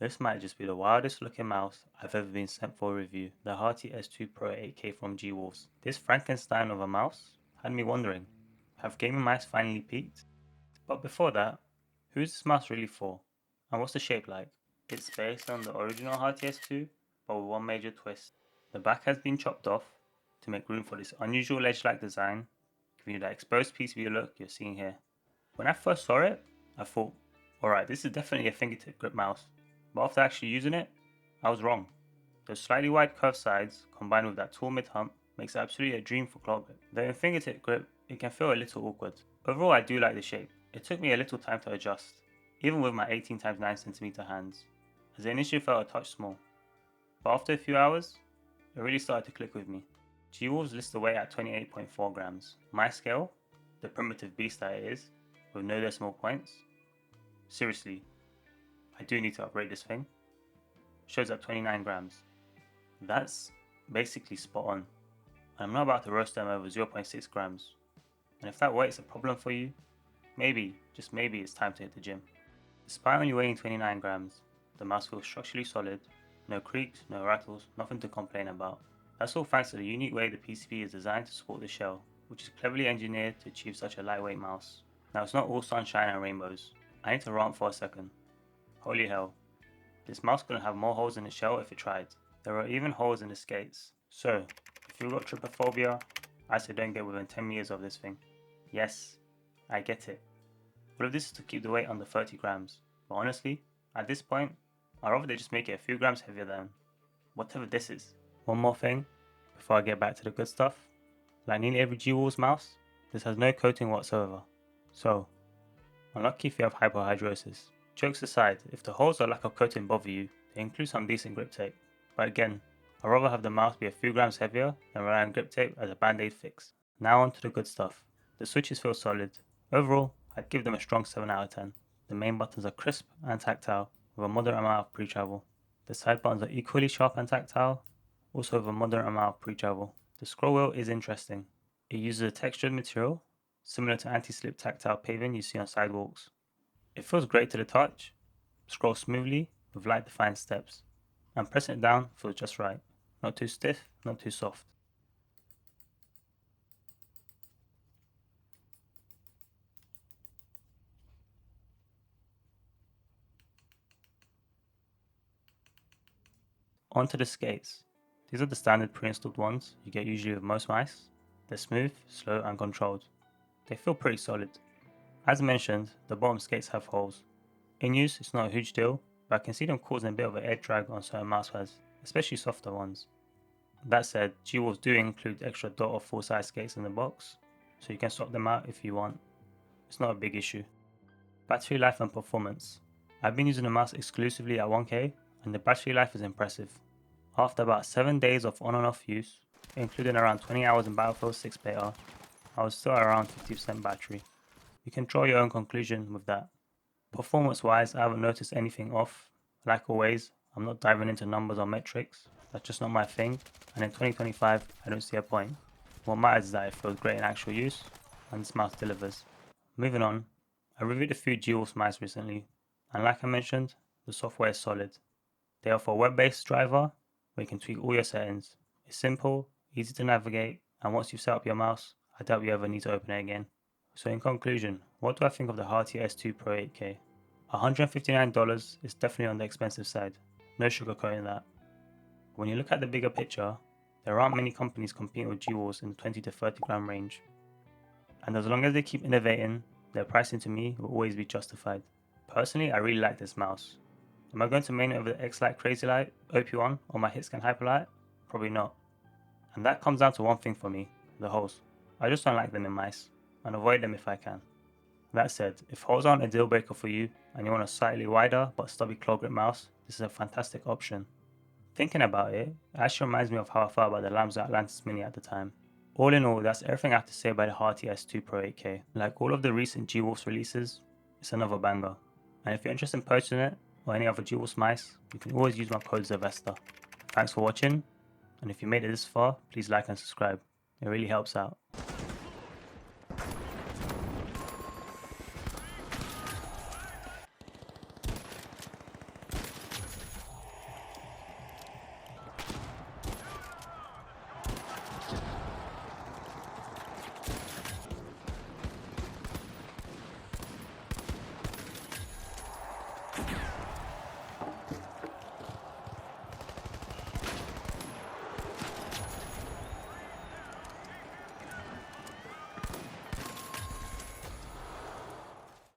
This might just be the wildest looking mouse I've ever been sent for review, the HT-S2 Pro 8K from G-Wolves. This Frankenstein of a mouse had me wondering, have gaming mice finally peaked? But before that, who is this mouse really for? And what's the shape like? It's based on the original HT-S2, but with one major twist. The back has been chopped off to make room for this unusual edge-like design, giving you that exposed PCB look you're seeing here. When I first saw it, I thought, alright, this is definitely a fingertip grip mouse. But after actually using it, I was wrong. Those slightly wide curved sides, combined with that tall mid-hump, makes it absolutely a dream for claw grip. Though in fingertip grip, it can feel a little awkward. Overall, I do like the shape. It took me a little time to adjust, even with my 18x9cm hands, as it initially felt a touch small. But after a few hours, it really started to click with me. G-Wolves list the weight at 28.4 grams. My scale, the primitive beast that it is, with no decimal points. Seriously, I do need to upgrade this thing. Shows at 29 grams. That's basically spot on. I'm not about to roast them over 0.6 grams. And if that weight's a problem for you, maybe, just maybe it's time to hit the gym. Despite only weighing 29 grams, the mouse feels structurally solid, no creaks, no rattles, nothing to complain about. That's all thanks to the unique way the PCB is designed to support the shell, which is cleverly engineered to achieve such a lightweight mouse. Now it's not all sunshine and rainbows. I need to rant for a second. Holy hell. This mouse couldn't have more holes in the shell if it tried. There are even holes in the skates. So, if you've got trypophobia, I say don't get within 10 meters of this thing. Yes, I get it. All of this is to keep the weight under 30 grams. But honestly, at this point, I'd rather they just make it a few grams heavier than whatever this is. One more thing, before I get back to the good stuff. Like nearly every G-Wolves mouse, this has no coating whatsoever. So, unlucky if you have hyperhidrosis. Jokes aside, if the holes or lack of coating bother you, they include some decent grip tape. But again, I'd rather have the mouse be a few grams heavier than rely on grip tape as a band-aid fix. Now on to the good stuff. The switches feel solid. Overall, I'd give them a strong 7 out of 10. The main buttons are crisp and tactile, with a moderate amount of pre-travel. The side buttons are equally sharp and tactile, also with a moderate amount of pre-travel. The scroll wheel is interesting. It uses a textured material, similar to anti-slip tactile paving you see on sidewalks. It feels great to the touch, scrolls smoothly with light defined steps, and pressing it down feels just right. Not too stiff, not too soft. Onto the skates. These are the standard pre-installed ones you get usually with most mice. They're smooth, slow and controlled. They feel pretty solid. As mentioned, the bottom skates have holes. In use, it's not a huge deal, but I can see them causing a bit of an air drag on certain mousepads, especially softer ones. That said, G-Wolves do include extra dot or full-size skates in the box, so you can swap them out if you want. It's not a big issue. Battery life and performance. I've been using the mouse exclusively at 1K, and the battery life is impressive. After about 7 days of on and off use, including around 20 hours in Battlefield 6 beta, I was still around 50% battery. You can draw your own conclusion with that. Performance wise, I haven't noticed anything off. Like always, I'm not diving into numbers or metrics, that's just not my thing, and in 2025, I don't see a point. What matters is that it feels great in actual use, and this mouse delivers. Moving on, I reviewed a few G-Wolves mice recently, and like I mentioned, the software is solid. They offer a web-based driver where you can tweak all your settings. It's simple, easy to navigate, and once you've set up your mouse, I doubt you ever need to open it again. So in conclusion, what do I think of the HT-S2 Pro 8K? $159 is definitely on the expensive side, no sugarcoating that. When you look at the bigger picture, there aren't many companies competing with G-Wolves in the 20 to 30 gram range. And as long as they keep innovating, their pricing to me will always be justified. Personally, I really like this mouse. Am I going to main it over the X-Lite Crazy Light, OP1 or my Hitscan Hyperlight? Probably not. And that comes down to one thing for me, the holes. I just don't like them in mice, and avoid them if I can. That said, if holes aren't a deal breaker for you, and you want a slightly wider but stubby claw grip mouse, this is a fantastic option. Thinking about it, it actually reminds me of how I felt about the Lamzo Atlantis Mini at the time. All in all, that's everything I have to say about the HT-S2 Pro 8K. Like all of the recent G-Wolves releases, it's another banger. And if you're interested in purchasing it, or any other G-Wolves mice, you can always use my code Zervesta. Thanks for watching, and if you made it this far, please like and subscribe. It really helps out.